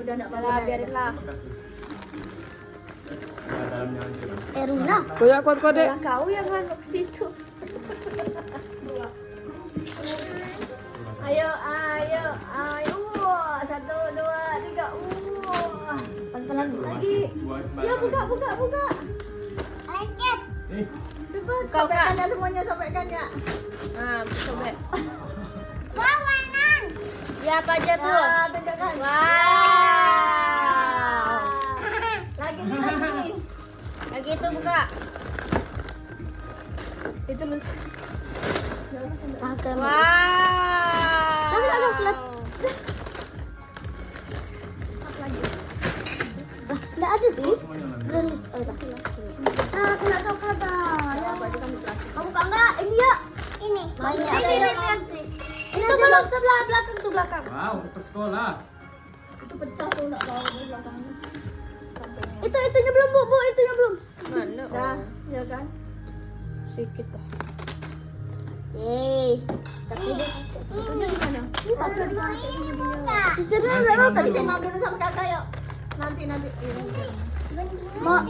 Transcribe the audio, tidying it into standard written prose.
udah enggak apa-apa, biarinlah. Eruna. Koyak kuat kode. Malah kau yang masuk ke situ. Ayo. Wah, 1, 2, 3. Wah. Pelan-pelan lagi. Ya buka. Lengket. Cepat, sobekkan ya semuanya, sobekkan ya. Nah, sobek. Wah, mainan. Ya, apa aja tuh? Wah, tunjukkan. Wow. Lagi. Lagi itu buka. Itu lu. Makan. Wow. Ada flat. Enggak ada sih. Belum. Aku enggak tahu kata. Ya, kamu buka enggak? Ini ya. Ini. Mainnya apa ya? Itu belum sebelah belakang tuh belakang. Wow, untuk sekolah. Itu pecah tuh enggak tahu di belakangnya. Itunya belum, Bu. Itunya belum. Mana? Dah, Ya kan? Sedikit lah. Yeay. Tapi Itunya di mana? ini buka. Sisirnya berapa tadi? Kita main dulu sama kakak yuk. Nanti. Mau